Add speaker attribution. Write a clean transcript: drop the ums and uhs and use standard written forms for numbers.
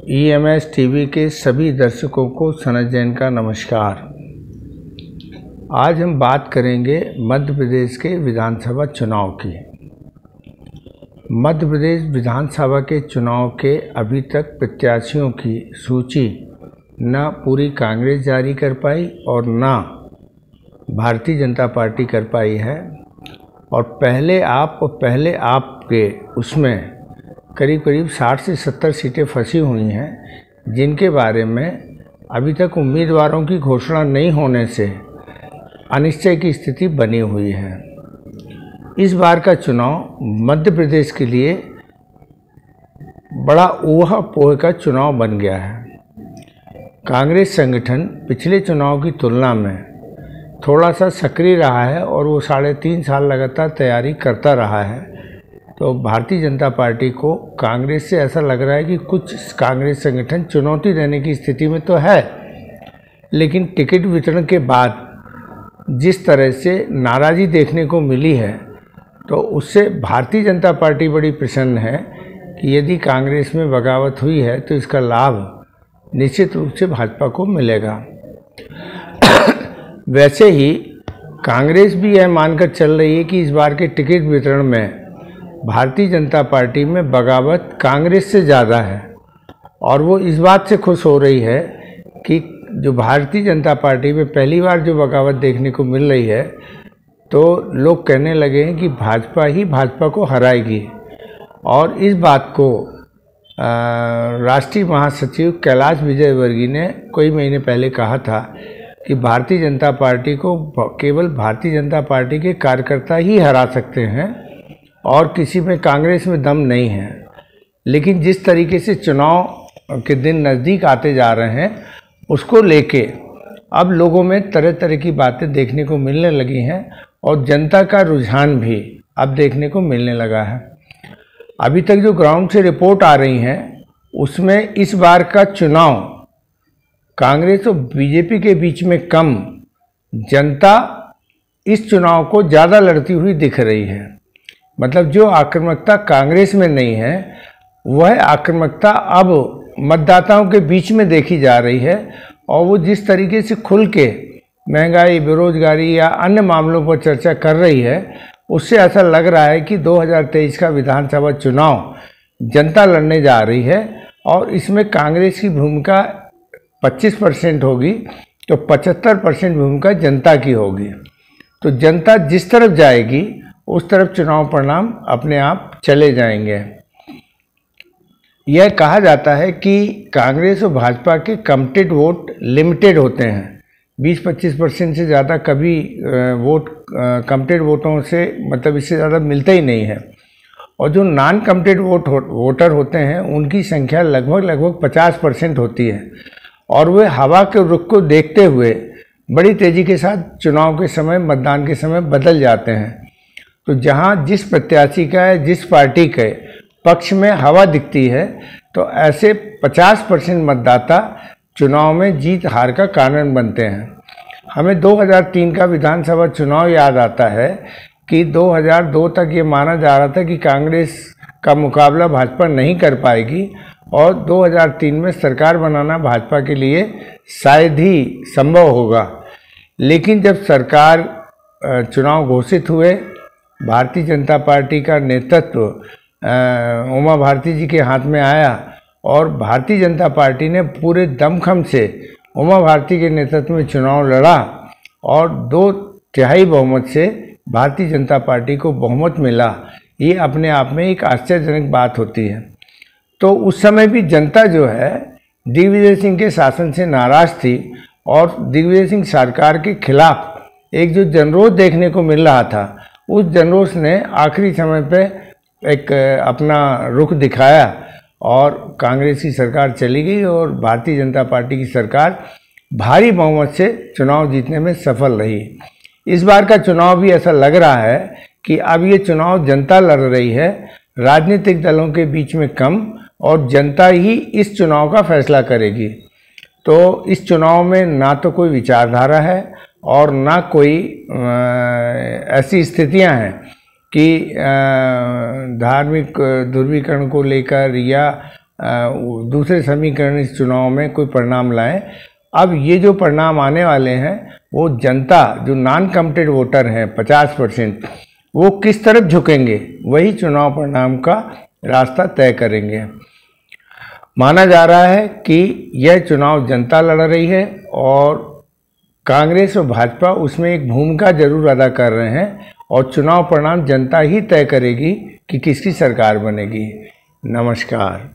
Speaker 1: EMS TV के सभी दर्शकों को सनत जैन का नमस्कार। आज हम बात करेंगे मध्य प्रदेश के विधानसभा चुनाव की। मध्य प्रदेश विधानसभा के चुनाव के अभी तक प्रत्याशियों की सूची न पूरी कांग्रेस जारी कर पाई और न भारतीय जनता पार्टी कर पाई है। और पहले आप के उसमें करीब 60 से 70 सीटें फंसी हुई हैं, जिनके बारे में अभी तक उम्मीदवारों की घोषणा नहीं होने से अनिश्चय की स्थिति बनी हुई है। इस बार का चुनाव मध्य प्रदेश के लिए बड़ा ऊहा-पोह का चुनाव बन गया है। कांग्रेस संगठन पिछले चुनाव की तुलना में थोड़ा सा सक्रिय रहा है और वो 3.5 साल लगातार तैयारी करता रहा है। तो भारतीय जनता पार्टी को कांग्रेस से ऐसा लग रहा है कि कुछ कांग्रेस संगठन चुनौती देने की स्थिति में तो है, लेकिन टिकट वितरण के बाद जिस तरह से नाराज़गी देखने को मिली है, तो उससे भारतीय जनता पार्टी बड़ी प्रसन्न है कि यदि कांग्रेस में बगावत हुई है तो इसका लाभ निश्चित रूप से भाजपा को मिलेगा। वैसे ही कांग्रेस भी यह मानकर चल रही है कि इस बार के टिकट वितरण में भारतीय जनता पार्टी में बगावत कांग्रेस से ज़्यादा है, और वो इस बात से खुश हो रही है कि जो भारतीय जनता पार्टी में पहली बार जो बगावत देखने को मिल रही है, तो लोग कहने लगे हैं कि भाजपा ही भाजपा को हराएगी। और इस बात को राष्ट्रीय महासचिव कैलाश विजयवर्गीय ने कोई महीने पहले कहा था कि भारतीय जनता पार्टी को केवल भारतीय जनता पार्टी के कार्यकर्ता ही हरा सकते हैं और किसी में कांग्रेस में दम नहीं है। लेकिन जिस तरीके से चुनाव के दिन नज़दीक आते जा रहे हैं, उसको लेके अब लोगों में तरह तरह की बातें देखने को मिलने लगी हैं और जनता का रुझान भी अब देखने को मिलने लगा है। अभी तक जो ग्राउंड से रिपोर्ट आ रही हैं, उसमें इस बार का चुनाव कांग्रेस और बीजेपी के बीच में कम, जनता इस चुनाव को ज़्यादा लड़ती हुई दिख रही है। मतलब जो आक्रामकता कांग्रेस में नहीं है, वह आक्रामकता अब मतदाताओं के बीच में देखी जा रही है। और वो जिस तरीके से खुल के महंगाई, बेरोजगारी या अन्य मामलों पर चर्चा कर रही है, उससे ऐसा लग रहा है कि 2023 का विधानसभा चुनाव जनता लड़ने जा रही है और इसमें कांग्रेस की भूमिका 25% होगी, तो 75% भूमिका जनता की होगी। तो जनता जिस तरफ जाएगी, उस तरफ चुनाव परिणाम अपने आप चले जाएंगे। यह कहा जाता है कि कांग्रेस और भाजपा के कमिटेड वोट लिमिटेड होते हैं। 20-25% से ज़्यादा कभी वोट कमिटेड वोटों से मतलब इससे ज़्यादा मिलता ही नहीं है। और जो नॉन कमिटेड वोटर होते हैं, उनकी संख्या लगभग 50% होती है और वे हवा के रुख को देखते हुए बड़ी तेज़ी के साथ चुनाव के समय, मतदान के समय बदल जाते हैं। तो जहाँ जिस प्रत्याशी का है, जिस पार्टी के पक्ष में हवा दिखती है, तो ऐसे 50% मतदाता चुनाव में जीत हार का कारण बनते हैं। हमें 2003 का विधानसभा चुनाव याद आता है कि 2002 तक ये माना जा रहा था कि कांग्रेस का मुकाबला भाजपा नहीं कर पाएगी और 2003 में सरकार बनाना भाजपा के लिए शायद ही संभव होगा। लेकिन जब सरकार चुनाव घोषित हुए, भारतीय जनता पार्टी का नेतृत्व उमा भारती जी के हाथ में आया और भारतीय जनता पार्टी ने पूरे दमखम से उमा भारती के नेतृत्व में चुनाव लड़ा और 2/3 बहुमत से भारतीय जनता पार्टी को बहुमत मिला। ये अपने आप में एक आश्चर्यजनक बात होती है। तो उस समय भी जनता जो है दिग्विजय सिंह के शासन से नाराज़ थी और दिग्विजय सिंह सरकार के खिलाफ एक जो जनरोष देखने को मिल रहा था, उस जनरोष ने आखिरी समय पे एक अपना रुख दिखाया और कांग्रेस की सरकार चली गई और भारतीय जनता पार्टी की सरकार भारी बहुमत से चुनाव जीतने में सफल रही। इस बार का चुनाव भी ऐसा लग रहा है कि अब ये चुनाव जनता लड़ रही है, राजनीतिक दलों के बीच में कम, और जनता ही इस चुनाव का फैसला करेगी। तो इस चुनाव में ना तो कोई विचारधारा है और ना कोई ऐसी स्थितियां हैं कि धार्मिक ध्रुवीकरण को लेकर या दूसरे समीकरण इस चुनाव में कोई परिणाम लाएं। अब ये जो परिणाम आने वाले हैं वो जनता, जो नॉन कमिटेड वोटर हैं 50%, वो किस तरफ झुकेंगे वही चुनाव परिणाम का रास्ता तय करेंगे। माना जा रहा है कि यह चुनाव जनता लड़ रही है और कांग्रेस और भाजपा उसमें एक भूमिका जरूर अदा कर रहे हैं, और चुनाव परिणाम जनता ही तय करेगी कि किसकी सरकार बनेगी। नमस्कार।